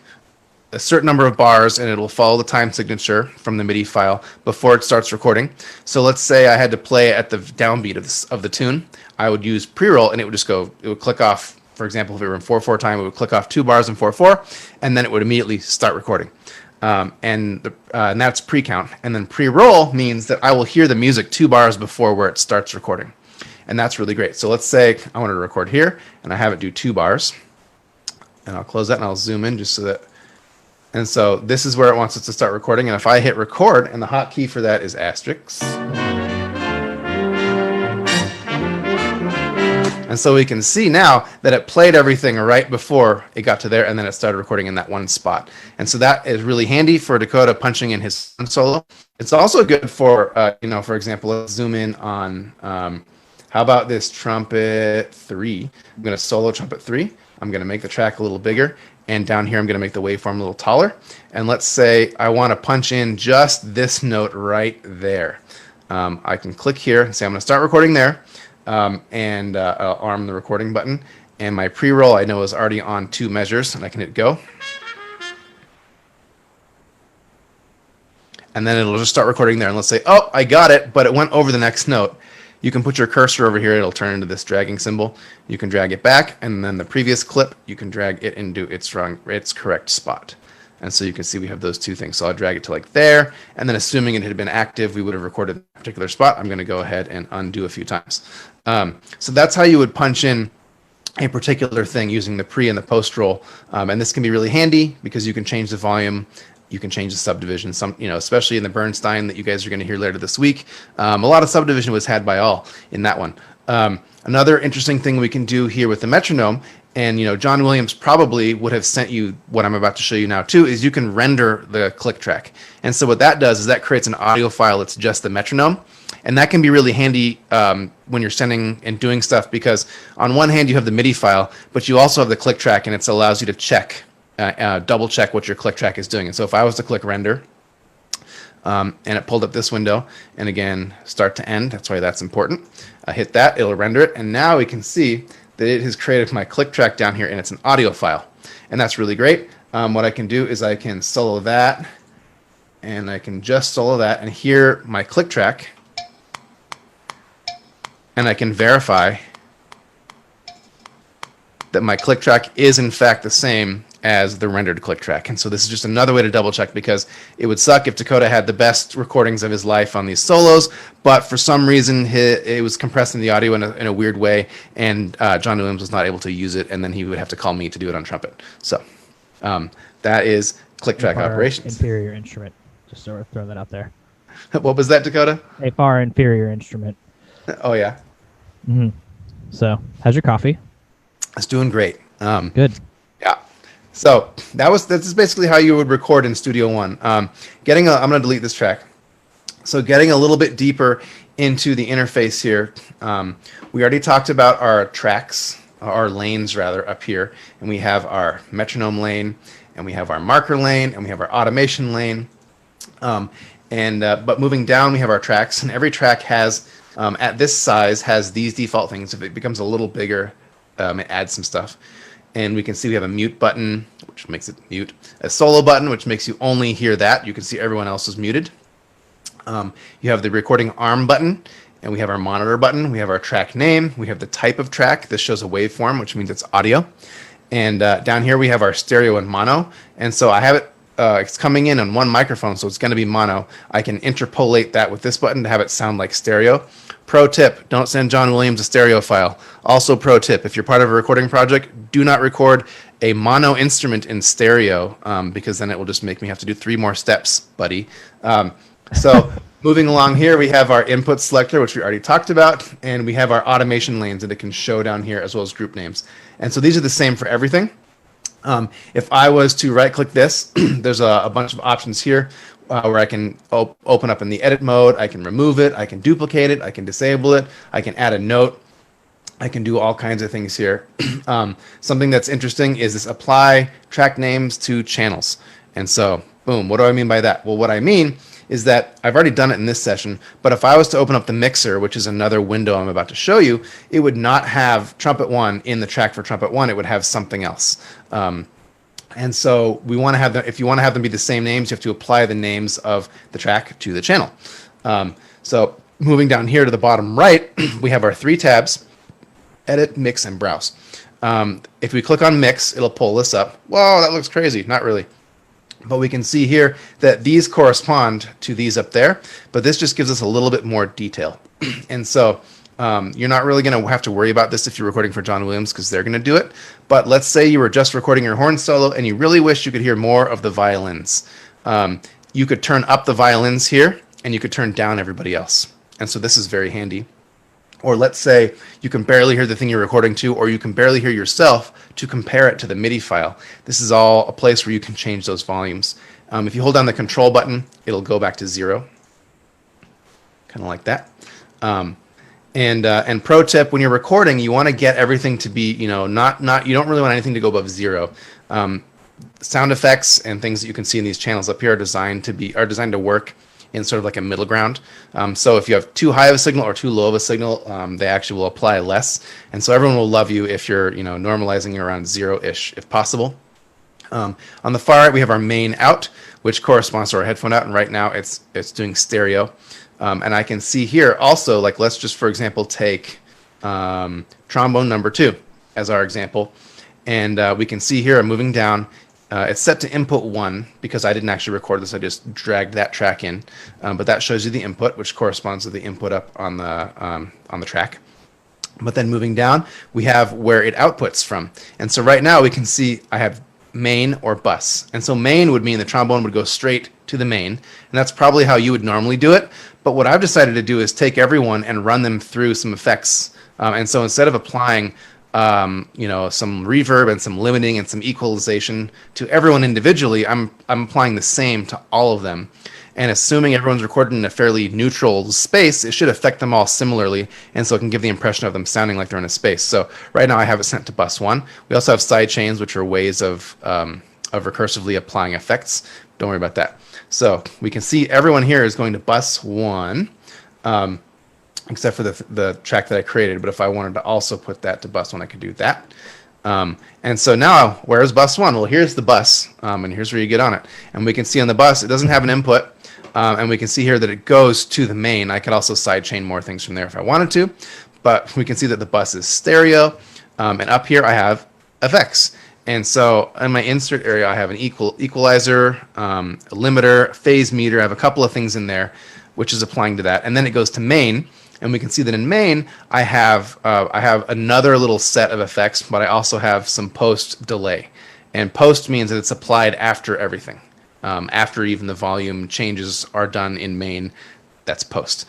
a certain number of bars and it will follow the time signature from the MIDI file before it starts recording. So let's say I had to play at the downbeat of the tune. I would use pre-roll and it would click off. For example, if we were in 4/4 time, it would click off 2 bars in 4/4, and then it would immediately start recording. And that's pre-count. And then pre-roll means that I will hear the music 2 bars before where it starts recording. And that's really great. So let's say I wanted to record here, and I have it do 2 bars. And I'll close that, and I'll zoom in just so that... And so this is where it wants us to start recording. And if I hit record, and the hotkey for that is asterisk. And so we can see now that it played everything right before it got to there, and then it started recording in that one spot. And so that is really handy for Dakota punching in his solo. It's also good for, for example, let's zoom in on, how about this Trumpet 3? I'm going to solo Trumpet 3. I'm going to make the track a little bigger. And down here, I'm going to make the waveform a little taller. And let's say I want to punch in just this note right there. I can click here and say I'm going to start recording there. And I'll arm the recording button, and my pre-roll I know is already on 2 measures, and I can hit go, and then it'll just start recording there. And let's say, oh, I got it, but it went over the next note. You can put your cursor over here, it'll turn into this dragging symbol. You can drag it back, and then the previous clip you can drag it into its correct spot. And so you can see we have those 2 things. So I'll drag it to like there, and then assuming it had been active, we would have recorded that particular spot. I'm going to go ahead and undo a few times. So that's how you would punch in a particular thing using the pre and the post roll. And this can be really handy because you can change the volume, you can change the subdivision. Especially in the Bernstein that you guys are going to hear later this week. A lot of subdivision was had by all in that one. Another interesting thing we can do here with the metronome, and John Williams probably would have sent you what I'm about to show you now too, is you can render the click track. And so what that does is that creates an audio file that's just the metronome. And that can be really handy when you're sending and doing stuff, because on one hand you have the MIDI file, but you also have the click track, and it allows you to check, double check what your click track is doing. And so if I was to click render, and it pulled up this window. And again, start to end. That's why that's important. I hit that, it'll render it. And now we can see that it has created my click track down here, and it's an audio file. And that's really great. What I can do is I can solo that, and I can just solo that and hear my click track, and I can verify that my click track is in fact the same as the rendered click track. And so this is just another way to double check, because it would suck if Dakota had the best recordings of his life on these solos, but for some reason it was compressing the audio in a weird way, and John Williams was not able to use it, and then he would have to call me to do it on Trumpet. So that is click track operations. Inferior instrument. Just sort of throw that out there. What was that, Dakota? A far inferior instrument. Oh, yeah. Mm-hmm. So, how's your coffee? It's doing great. Good. Yeah. So that's basically how you would record in Studio One. I'm going to delete this track. So getting a little bit deeper into the interface here, we already talked about our tracks, our lanes rather, up here, and we have our metronome lane, and we have our marker lane, and we have our automation lane. But moving down, we have our tracks, and every track has, at this size, has these default things. If it becomes a little bigger, it adds some stuff. And we can see we have a mute button, which makes it mute. A solo button, which makes you only hear that. You can see everyone else is muted. You have the recording arm button, and we have our monitor button. We have our track name. We have the type of track. This shows a waveform, which means it's audio. And down here we have our stereo and mono. And so I have it, it's coming in on one microphone, so it's going to be mono. I can interpolate that with this button to have it sound like stereo. Pro tip, don't send John Williams a stereo file. Also pro tip, if you're part of a recording project, do not record a mono instrument in stereo, because then it will just make me have to do 3 more steps, buddy. So moving along here, we have our input selector, which we already talked about, and we have our automation lanes that it can show down here, as well as group names. And so these are the same for everything. If I was to right-click this, there's a bunch of options here where I can open up in the edit mode. I can remove it. I can duplicate it. I can disable it. I can add a note. I can do all kinds of things here. Something that's interesting is this apply track names to channels. And so, boom, what do I mean by that? Well, what I mean is that I've already done it in this session, but if I was to open up the mixer, which is another window I'm about to show you, it would not have Trumpet 1 in the track for Trumpet 1. It would have something else. And so we want to have them, if you want to have them be the same names, you have to apply the names of the track to the channel. So moving down here to the bottom right, we have our 3 tabs: edit, mix, and browse. If we click on mix, it'll pull this up. Whoa, that looks crazy. Not really. But we can see here that these correspond to these up there, but this just gives us a little bit more detail. And so you're not really going to have to worry about this if you're recording for John Williams, because they're going to do it. But let's say you were just recording your horn solo and you really wish you could hear more of the violins. You could turn up the violins here, and you could turn down everybody else. And so this is very handy. Or let's say you can barely hear the thing you're recording to, or you can barely hear yourself, to compare it to the MIDI file. This is all a place where you can change those volumes. If you hold down the control button, it'll go back to 0. Kind of like that. And pro tip, when you're recording, you want to get everything to be, you don't really want anything to go above 0. Sound effects and things that you can see in these channels up here are designed to work in sort of like a middle ground. So if you have too high of a signal or too low of a signal, they actually will apply less. And so everyone will love you if you're, normalizing around 0-ish if possible. On the far right, we have our main out, which corresponds to our headphone out. And right now it's doing stereo. And I can see here also, like, let's just, for example, take trombone number 2 as our example. And we can see here, I'm moving down. It's set to input 1 because I didn't actually record this. I just dragged that track in. But that shows you the input, which corresponds to the input up on the track. But then moving down, we have where it outputs from. And so right now we can see I have main or bus. And so main would mean the trombone would go straight to the main. And that's probably how you would normally do it. But what I've decided to do is take everyone and run them through some effects. And so instead of applying some reverb and some limiting and some equalization to everyone individually, I'm applying the same to all of them. And assuming everyone's recorded in a fairly neutral space, it should affect them all similarly, and so it can give the impression of them sounding like they're in a space. So right now I have it sent to bus 1. We also have side chains, which are ways of recursively applying effects. don't worry about that. So we can see everyone here is going to bus 1, except for the track that I created. But if I wanted to also put that to bus 1, I could do that. And so now, where's bus 1? Well, here's the bus, and here's where you get on it. And we can see on the bus, it doesn't have an input, and we can see here that it goes to the main. I could also sidechain more things from there if I wanted to, but we can see that the bus is stereo, and up here I have effects. And so in my insert area, I have an equalizer, a limiter, phase meter. I have a couple of things in there, which is applying to that. And then it goes to main. And we can see that in main, I have another little set of effects, but I also have some post delay. And post means that it's applied after everything. After even the volume changes are done in main, that's post.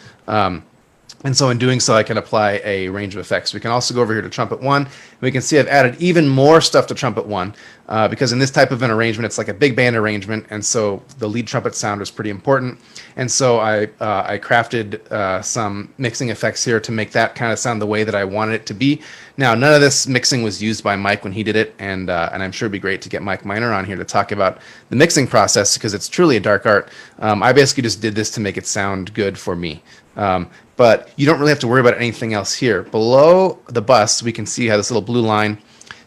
And so in doing so, I can apply a range of effects. We can also go over here to Trumpet 1. We can see I've added even more stuff to Trumpet 1 because in this type of an arrangement, it's like a big band arrangement. And so the lead trumpet sound is pretty important. And so I crafted some mixing effects here to make that kind of sound the way that I wanted it to be. Now, none of this mixing was used by Mike when he did it. And I'm sure it'd be great to get Mike Miner on here to talk about the mixing process because it's truly a dark art. I basically just did this to make it sound good for me. But you don't really have to worry about anything else here. Below the bus, we can see how this little blue line,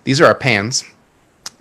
these are our pans.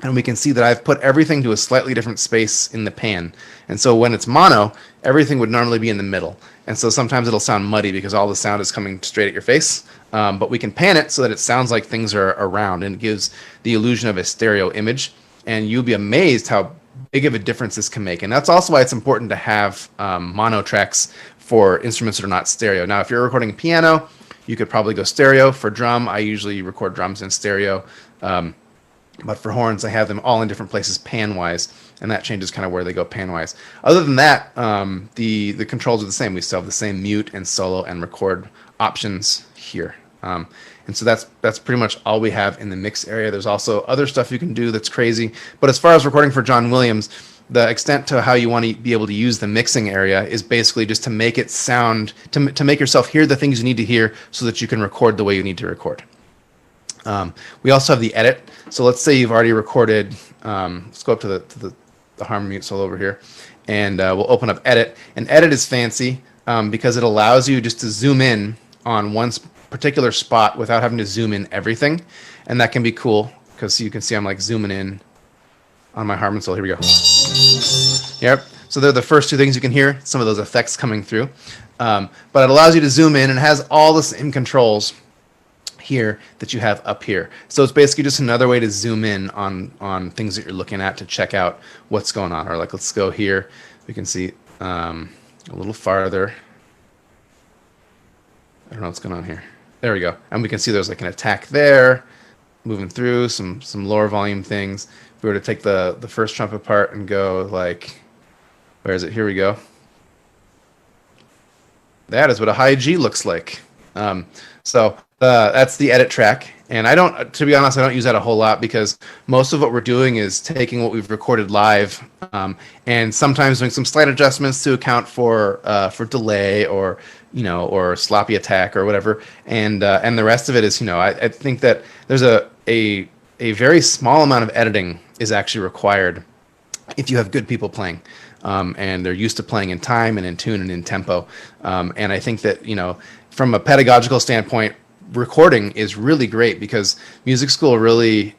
And we can see that I've put everything to a slightly different space in the pan. And so when it's mono, everything would normally be in the middle. And so sometimes it'll sound muddy because all the sound is coming straight at your face. But we can pan it so that it sounds like things are around and it gives the illusion of a stereo image. And you'll be amazed how big of a difference this can make. And that's also why it's important to have mono tracks for instruments that are not stereo. Now, if you're recording a piano, you could probably go stereo. For drum, I usually record drums in stereo. But for horns, I have them all in different places pan-wise, and that changes kind of where they go pan-wise. Other than that, the controls are the same. We still have the same mute and solo and record options here. And so that's pretty much all we have in the mix area. There's also other stuff you can do that's crazy. But as far as recording for John Williams, the extent to how you want to be able to use the mixing area is basically just to make it sound, to make yourself hear the things you need to hear so that you can record the way you need to record. We also have the edit. So let's say you've already recorded, let's go up to the harmony mute solo over here, and we'll open up edit. And edit is fancy because it allows you just to zoom in on one particular spot without having to zoom in everything. And that can be cool because you can see I'm like zooming in on my harmony solo. Here we go. Yep. So they're the first two things you can hear, some of those effects coming through. But it allows you to zoom in and has all the same controls here that you have up here. So it's basically just another way to zoom in on things that you're looking at to check out what's going on. Or like, let's go here. We can see a little farther. I don't know what's going on here. There we go. And we can see there's like an attack there, moving through some lower volume things. If we were to take the first trumpet part and go like, where is it? Here we go. That is what a high G looks like. So that's the edit track. And to be honest, I don't use that a whole lot because most of what we're doing is taking what we've recorded live and sometimes doing some slight adjustments to account for delay or sloppy attack or whatever. And the rest of it is, I think that there's a very small amount of editing is actually required if you have good people playing. And they're used to playing in time and in tune and in tempo. And I think that, from a pedagogical standpoint, recording is really great because music school really,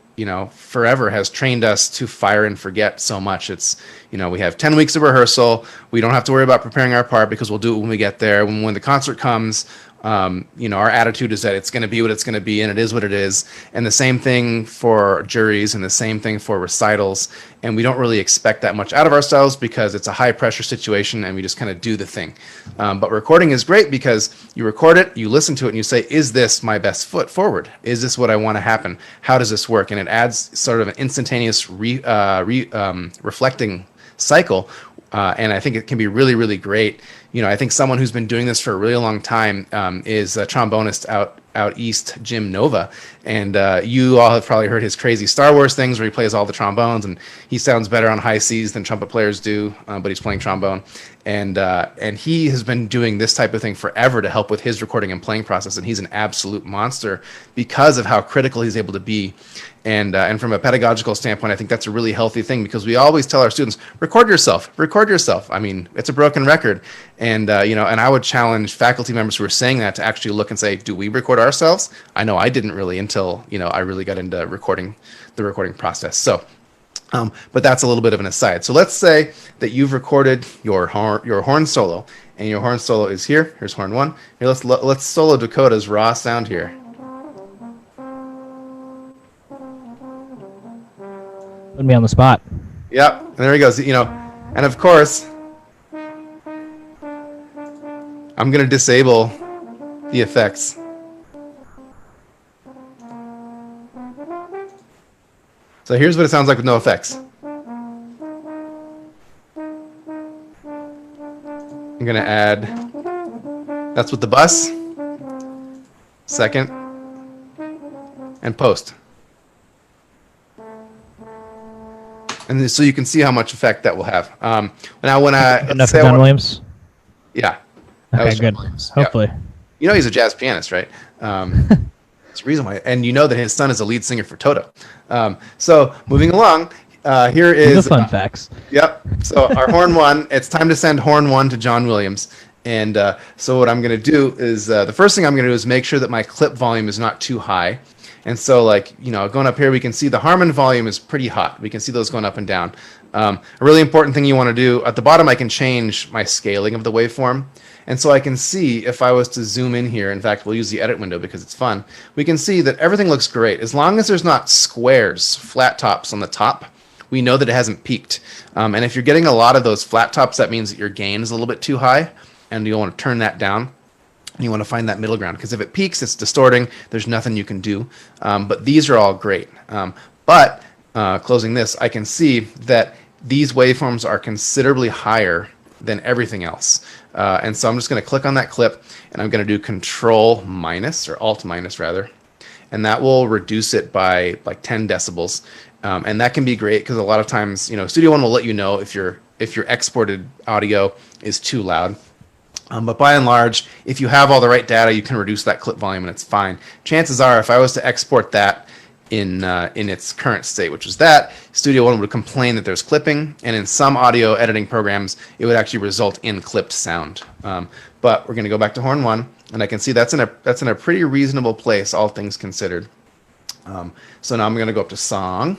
forever has trained us to fire and forget so much. It's, we have 10 weeks of rehearsal. We don't have to worry about preparing our part because we'll do it when we get there. When the concert comes, our attitude is that it's going to be what it's going to be and it is what it is. And the same thing for juries and the same thing for recitals. And we don't really expect that much out of ourselves because it's a high pressure situation and we just kind of do the thing. But recording is great because you record it, you listen to it and you say, is this my best foot forward? Is this what I want to happen? How does this work? And it adds sort of an instantaneous reflecting cycle. And I think it can be really, really great. I think someone who's been doing this for a really long time is a trombonist out east, Jim Nova. And you all have probably heard his crazy Star Wars things where he plays all the trombones. And he sounds better on high Cs than trumpet players do, but he's playing trombone. and he has been doing this type of thing forever to help with his recording and playing process, and he's an absolute monster because of how critical he's able to be. And from a pedagogical standpoint, I think that's a really healthy thing, because we always tell our students, record yourself. I mean, it's a broken record. And and I would challenge faculty members who are saying that to actually look and say, do we record ourselves? I know I didn't really until, I really got into the recording process. So, but that's a little bit of an aside. So let's say that you've recorded your horn solo, and your horn solo is here. Here's horn 1. Here, let's solo Dakota's raw sound here. Put me on the spot. Yep, and there he goes. And of course, I'm going to disable the effects. So here's what it sounds like with no effects. I'm going to add, that's with the bus, second, and post. And so you can see how much effect that will have. Now, when enough for John Williams. Yeah. Okay, good. Hopefully. Yeah. He's a jazz pianist, right? It's the reason why. And you know that his son is a lead singer for Toto. So moving along, here is the fun facts. Yep. So our horn 1. It's time to send horn 1 to John Williams. And so what I'm going to do is the first thing I'm going to do is make sure that my clip volume is not too high. And so, going up here, we can see the Harmon volume is pretty hot. We can see those going up and down. A really important thing you want to do, at the bottom, I can change my scaling of the waveform. And so I can see, if I was to zoom in here, in fact, we'll use the edit window because it's fun, we can see that everything looks great. As long as there's not squares, flat tops on the top, we know that it hasn't peaked. And if you're getting a lot of those flat tops, that means that your gain is a little bit too high, and you'll want to turn that down. And you want to find that middle ground, because if it peaks, it's distorting. There's nothing you can do. But these are all great. But closing this, I can see that these waveforms are considerably higher than everything else. And so I'm just going to click on that clip, and I'm going to do Control minus, or Alt minus rather, and that will reduce it by like 10 decibels. And that can be great, because a lot of times, Studio One will let you know if your exported audio is too loud. But by and large, if you have all the right data, you can reduce that clip volume and it's fine. Chances are, if I was to export that in its current state, which is that, Studio One would complain that there's clipping, and in some audio editing programs, it would actually result in clipped sound. But we're going to go back to horn 1, and I can see that's in a pretty reasonable place, all things considered. So now I'm going to go up to Song,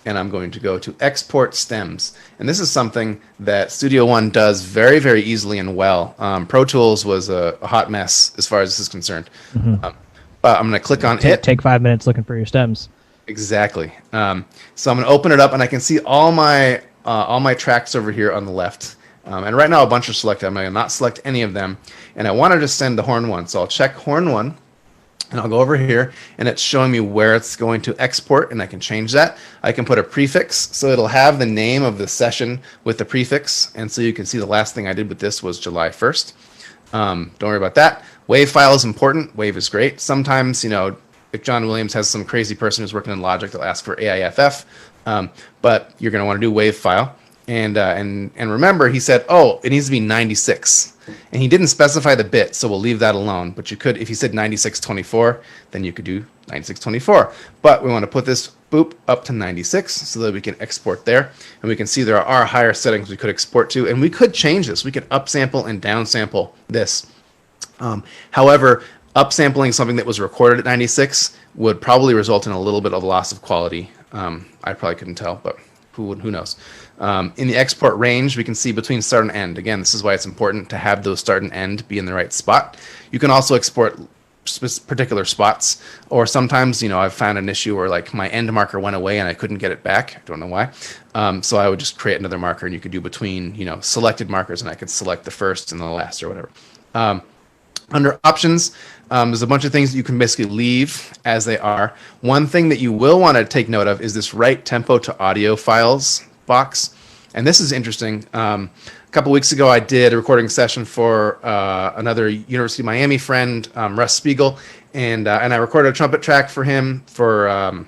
and I'm going to go to Export Stems. And this is something that Studio One does very, very easily and well. Pro Tools was a hot mess as far as this is concerned. Mm-hmm. But I'm going to click on it. Take 5 minutes looking for your stems. Exactly. So I'm going to open it up, and I can see all my tracks over here on the left. And right now a bunch are selected. I'm going to not select any of them. And I want to just send the horn 1. So I'll check horn 1. And I'll go over here, and it's showing me where it's going to export, and I can change that. I can put a prefix, so it'll have the name of the session with the prefix, and so you can see the last thing I did with this was July 1st. Don't worry about that. Wave file is important. Wave is great. Sometimes, if John Williams has some crazy person who's working in Logic, they'll ask for AIFF, but you're going to want to do wave file. And remember, he said, it needs to be 96. And he didn't specify the bit, so we'll leave that alone. But you could, if he said 9624, then you could do 9624. But we want to put this up to 96 so that we can export there. And we can see there are higher settings we could export to. And we could change this. We could upsample and downsample this. However, upsampling something that was recorded at 96 would probably result in a little bit of loss of quality. I probably couldn't tell, but who knows? In the export range, we can see between start and end. Again, this is why it's important to have those start and end be in the right spot. You can also export particular spots, or sometimes, I've found an issue where like my end marker went away and I couldn't get it back. I don't know why. So I would just create another marker, and you could do between, selected markers, and I could select the first and the last or whatever. Under options, there's a bunch of things that you can basically leave as they are. One thing that you will want to take note of is this write tempo to audio files box. And this is interesting. A couple weeks ago, I did a recording session for another University of Miami friend, Russ Spiegel, and I recorded a trumpet track for him for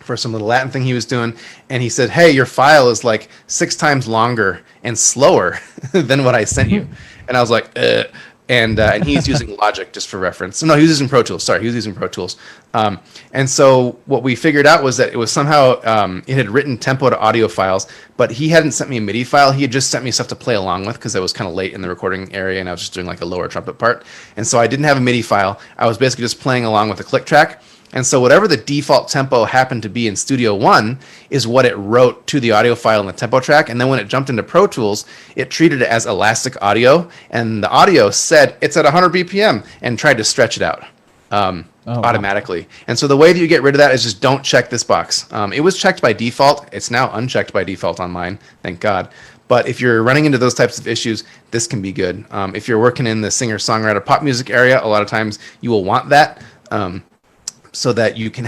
for some little Latin thing he was doing, and he said, "Hey, your file is like 6 times longer and slower than what I sent you." And I was like, and he's using Logic just for reference. No, he was using Pro Tools. Sorry, he was using Pro Tools. And so what we figured out was that it was somehow it had written tempo to audio files, but he hadn't sent me a MIDI file. He had just sent me stuff to play along with because I was kind of late in the recording area and I was just doing like a lower trumpet part. And so I didn't have a MIDI file. I was basically just playing along with a click track. And so whatever the default tempo happened to be in Studio One is what it wrote to the audio file in the tempo track. And then when it jumped into Pro Tools, it treated it as elastic audio. And the audio said it's at 100 BPM and tried to stretch it out automatically. Wow. And so the way that you get rid of that is just don't check this box. It was checked by default. It's now unchecked by default on mine, thank God. But if you're running into those types of issues, this can be good. If you're working in the singer-songwriter pop music area, a lot of times you will want that. So that you can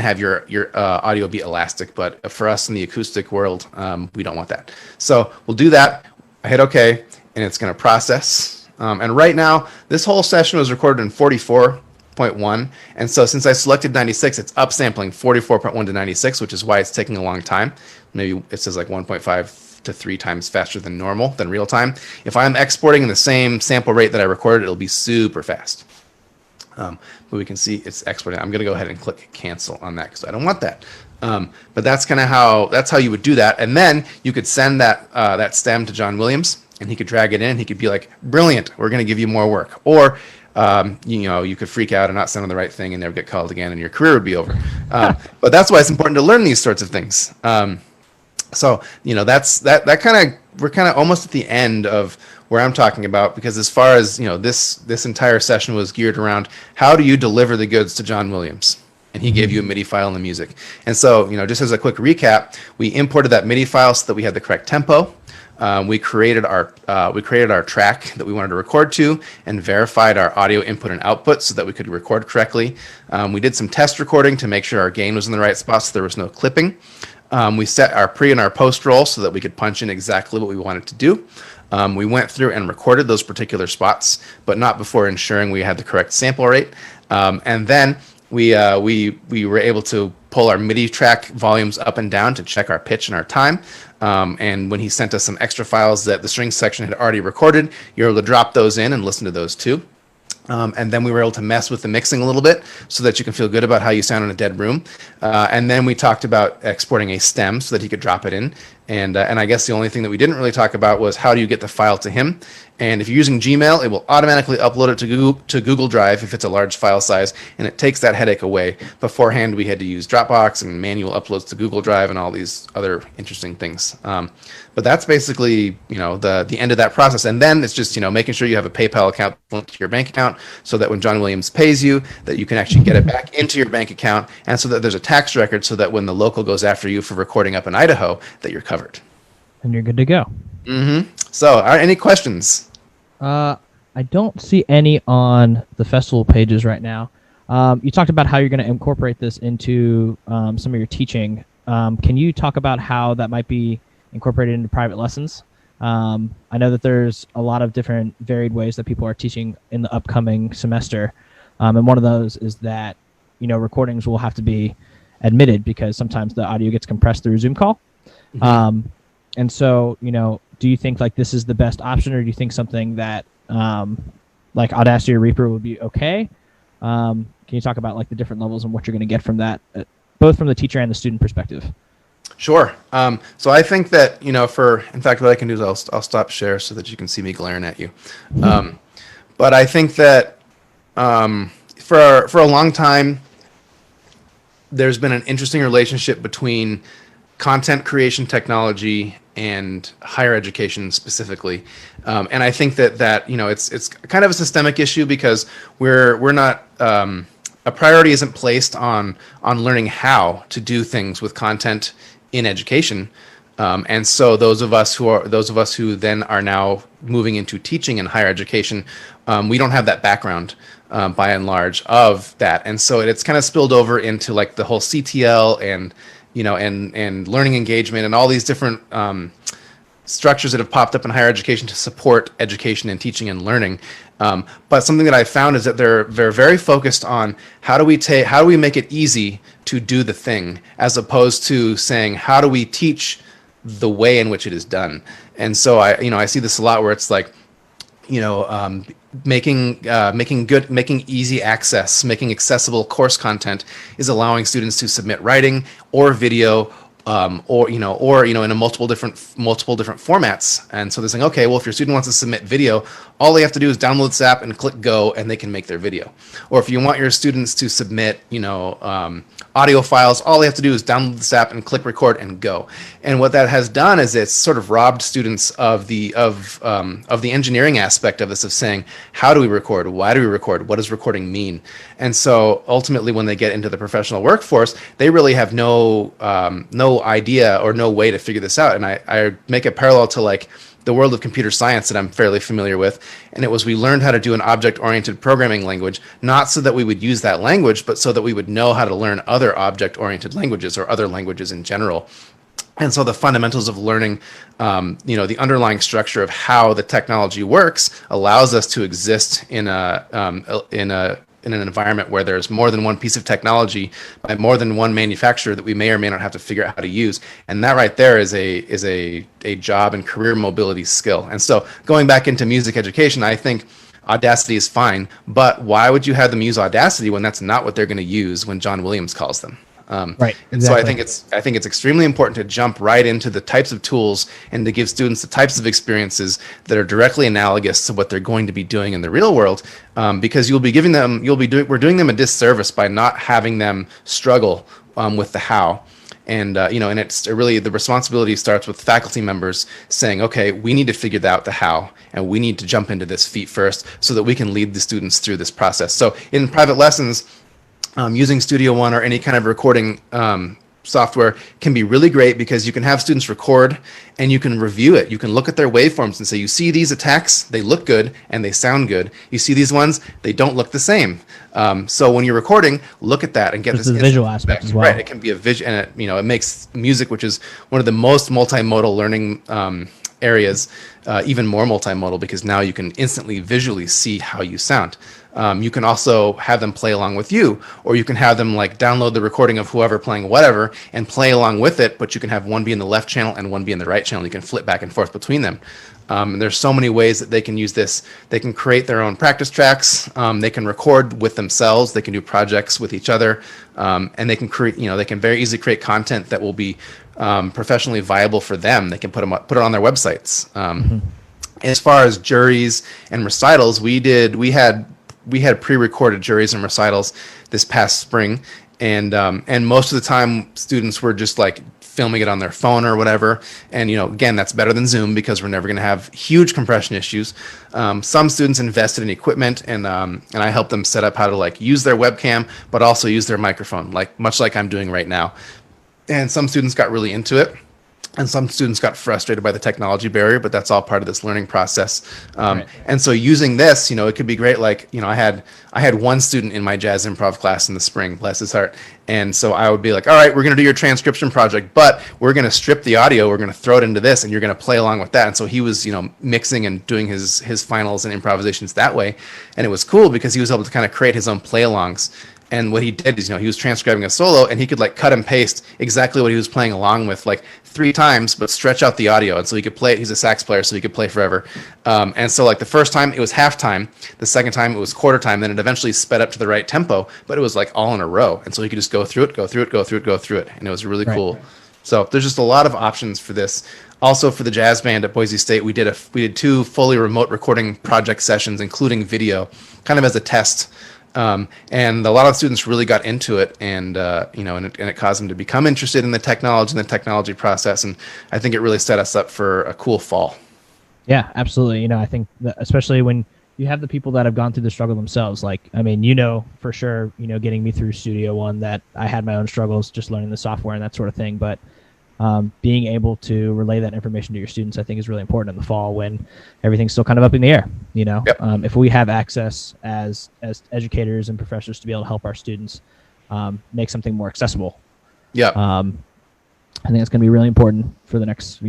have your audio be elastic, but for us in the acoustic world, we don't want that. So we'll do that. I hit OK, and it's going to process. And right now, this whole session was recorded in 44.1, and so since I selected 96, it's upsampling 44.1 to 96, which is why it's taking a long time. Maybe it says like 1.5 to 3 times faster than normal, than real time. If I'm exporting in the same sample rate that I recorded, it'll be super fast. But we can see it's exporting. I'm going to go ahead and click cancel on that because I don't want that. But that's kind of how you would do that. And then you could send that stem to John Williams, and he could drag it in. He could be like, "Brilliant, we're going to give you more work." Or you could freak out and not send him the right thing and never get called again, and your career would be over. But that's why it's important to learn these sorts of things. So that's that kind of, we're kind of almost at the end of where I'm talking about, because as far as this entire session was geared around how do you deliver the goods to John Williams, and he gave you a MIDI file and the music. And so just as a quick recap, we imported that MIDI file so that we had the correct tempo. We created our track that we wanted to record to and verified our audio input and output so that we could record correctly. We did some test recording to make sure our gain was in the right spot so there was no clipping. We set our pre and our post roll so that we could punch in exactly what we wanted to do. We went through and recorded those particular spots, but not before ensuring we had the correct sample rate. And then we were able to pull our MIDI track volumes up and down to check our pitch and our time. And when he sent us some extra files that the strings section had already recorded, you're able to drop those in and listen to those too. And then we were able to mess with the mixing a little bit so that you can feel good about how you sound in a dead room. And then we talked about exporting a stem so that he could drop it in. And I guess the only thing that we didn't really talk about was how do you get the file to him. And if you're using Gmail, it will automatically upload it to Google Drive if it's a large file size, and it takes that headache away. Beforehand, we had to use Dropbox and manual uploads to Google Drive and all these other interesting things. But that's basically the end of that process. And then it's just making sure you have a PayPal account linked to your bank account so that when John Williams pays you, that you can actually get it back into your bank account, and so that there's a tax record so that when the local goes after you for recording up in Idaho, that you're covered. And you're good to go. Mm-hmm. So, any questions? I don't see any on the festival pages right now. You talked about how you're going to incorporate this into some of your teaching. Can you talk about how that might be incorporated into private lessons? I know that there's a lot of different varied ways that people are teaching in the upcoming semester. And one of those is that, recordings will have to be admitted because sometimes the audio gets compressed through a Zoom call. Mm-hmm. And so, do you think like this is the best option, or do you think something that like Audacity or Reaper would be okay? Can you talk about like the different levels and what you're going to get from that, both from the teacher and the student perspective? Sure. So I think that, in fact, what I can do is I'll stop share so that you can see me glaring at you. But I think that for a long time, there's been an interesting relationship between content creation technology and higher education specifically. And I think that it's kind of a systemic issue because we're not, a priority isn't placed on learning how to do things with content in education. And so those of us who then are now moving into teaching in higher education, we don't have that background by and large of that. And so it's kind of spilled over into like the whole CTL and learning engagement and all these different structures that have popped up in higher education to support education and teaching and learning. But something that I found is that they're very focused on how do we make it easy to do the thing, as opposed to saying how do we teach the way in which it is done. And so I see this a lot where it's like, making easy access, making accessible course content is allowing students to submit writing or video, or in a multiple different formats. And so they're saying, okay, well, if your student wants to submit video, all they have to do is download this app and click go, and they can make their video. Or if you want your students to submit, audio files, all they have to do is download this app and click record and go. And what that has done is it's sort of robbed students of the engineering aspect of this, of saying, how do we record? Why do we record? What does recording mean? And so ultimately, when they get into the professional workforce, they really have no idea or no way to figure this out. And I make a parallel to like the world of computer science that I'm fairly familiar with. And it was, we learned how to do an object-oriented programming language, not so that we would use that language, but so that we would know how to learn other object-oriented languages or other languages in general. And so the fundamentals of learning, the underlying structure of how the technology works allows us to exist in an environment where there's more than one piece of technology by more than one manufacturer that we may or may not have to figure out how to use. And that right there is a job and career mobility skill. And so going back into music education, I think Audacity is fine, but why would you have them use Audacity when that's not what they're going to use when John Williams calls them? Right. And so I think it's extremely important to jump right into the types of tools and to give students the types of experiences that are directly analogous to what they're going to be doing in the real world, because we're doing them a disservice by not having them struggle with the how. And and it's really, the responsibility starts with faculty members saying, okay, we need to figure out the how, and we need to jump into this feet first so that we can lead the students through this process. So in private lessons, using Studio One or any kind of recording software can be really great, because you can have students record and you can review it. You can look at their waveforms and say, you see these attacks, they look good and they sound good. You see these ones, they don't look the same. So when you're recording, look at that and get this visual aspect as well. Right, it can be a vision, and it makes music, which is one of the most multimodal learning areas, even more multimodal, because now you can instantly visually see how you sound. You can also have them play along with you, or you can have them like download the recording of whoever playing whatever and play along with it, but you can have one be in the left channel and one be in the right channel. You can flip back and forth between them. And there's so many ways that they can use this. They can create their own practice tracks. They can record with themselves. They can do projects with each other, and they can create. They can very easily create content that will be professionally viable for them. They can put it on their websites. As far as juries and recitals, we had pre-recorded juries and recitals this past spring, and most of the time students were just like filming it on their phone or whatever. And again, that's better than Zoom, because we're never going to have huge compression issues. Some students invested in equipment, and I helped them set up how to like use their webcam, but also use their microphone, much like I'm doing right now. And some students got really into it, and some students got frustrated by the technology barrier, but that's all part of this learning process. Right. And so using this, it could be great. I had one student in my jazz improv class in the spring, bless his heart. And so I would be like, all right, we're going to do your transcription project, but we're going to strip the audio. We're going to throw it into this, and you're going to play along with that. And so he was, mixing and doing his finals and improvisations that way. And it was cool because he was able to kind of create his own play-alongs. And what he did is, he was transcribing a solo, and he could cut and paste exactly what he was playing along with 3 times, but stretch out the audio. And so he could play it. He's a sax player, so he could play forever. And so the first time it was halftime, the second time it was quarter time, then it eventually sped up to the right tempo, but it was all in a row. And so he could just go through it. And it was really cool. So there's just a lot of options for this. Also, for the jazz band at Boise State, we did 2 fully remote recording project sessions, including video, kind of as a test. And a lot of students really got into it, and it caused them to become interested in the technology and the technology process. And I think it really set us up for a cool fall. Yeah, absolutely. I think that especially when you have the people that have gone through the struggle themselves, for sure, getting me through Studio One, that I had my own struggles just learning the software and that sort of thing. But being able to relay that information to your students, I think, is really important in the fall when everything's still kind of up in the air. Yep. If we have access as educators and professors to be able to help our students make something more accessible. Yeah. I think it's going to be really important for the next,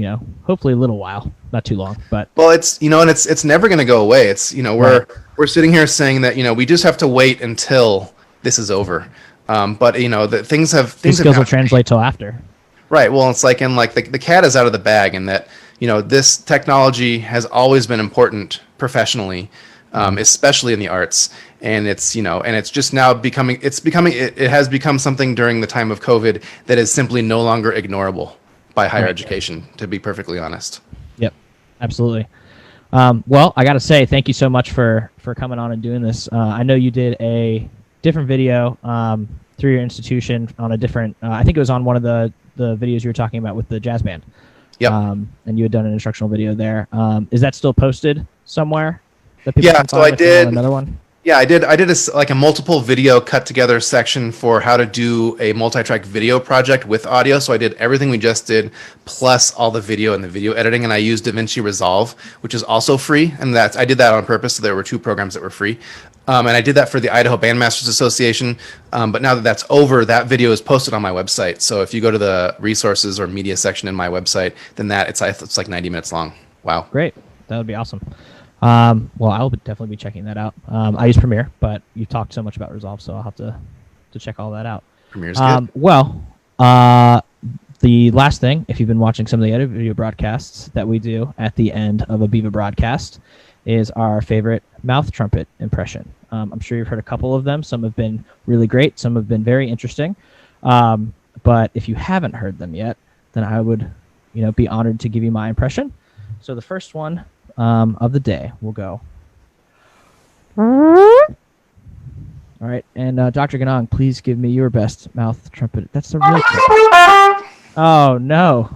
hopefully a little while, not too long. But well, it's and it's never going to go away. It's we're sitting here saying that we just have to wait until this is over. But that these skills will translate till after. Right. Well, it's like the cat is out of the bag, and that this technology has always been important professionally, especially in the arts, and it's just now it has become something during the time of COVID that is simply no longer ignorable by higher education. To be perfectly honest. Yep. Absolutely. Well, I got to say thank you so much for coming on and doing this. I know you did a different video through your institution on a different. I think it was on one of the videos you were talking about with the jazz band. Yep. And you had done an instructional video there. Is that still posted somewhere? That people can so I did another one. Yeah, I did a multiple video cut together section for how to do a multi-track video project with audio. So I did everything we just did, plus all the video and the video editing, and I used DaVinci Resolve, which is also free, and I did that on purpose. So there were 2 programs that were free, and I did that for the Idaho Bandmasters Association. But now that that's over, that video is posted on my website. So if you go to the resources or media section in my website, then it's like 90 minutes long. Wow, great, that would be awesome. Well, I'll definitely be checking that out. I use Premiere, but you talked so much about Resolve, so I'll have to check all that out. Premiere's good. Well, the last thing, if you've been watching some of the other video broadcasts that we do at the end of a Biva broadcast, is our favorite mouth trumpet impression. I'm sure you've heard a couple of them. Some have been really great. Some have been very interesting. But if you haven't heard them yet, then I would, be honored to give you my impression. So the first one of the day will go. All right, and Dr. Ganong, please give me your best mouth trumpet. That's the real trumpet. Oh no!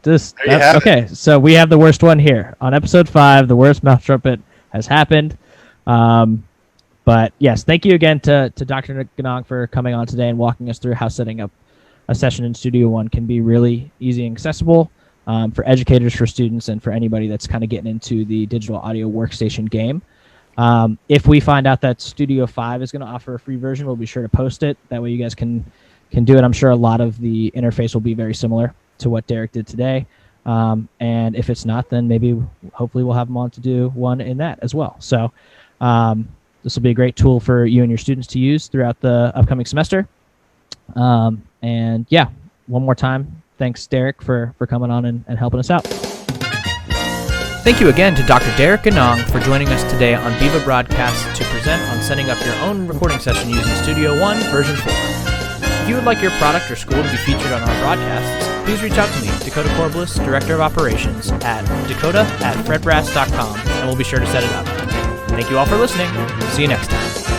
Okay, so we have the worst one here on episode 5. The worst mouth trumpet has happened. But yes, thank you again to Dr. Ganong for coming on today and walking us through how setting up a session in Studio One can be really easy and accessible. For educators, for students, and for anybody that's kind of getting into the digital audio workstation game. If we find out that Studio 5 is going to offer a free version, we'll be sure to post it. That way you guys can do it. I'm sure a lot of the interface will be very similar to what Derek did today. And if it's not, then hopefully we'll have him on to do one in that as well. So this will be a great tool for you and your students to use throughout the upcoming semester. And yeah, one more time, thanks, Derek, for coming on and helping us out. Thank you again to Dr. Derek Ganong for joining us today on Biva Broadcast to present on setting up your own recording session using Studio One version 4. If you would like your product or school to be featured on our broadcasts, please reach out to me, Dakota Corbliss, Director of Operations, at dakota@fredbrass.com, and we'll be sure to set it up. Thank you all for listening. See you next time.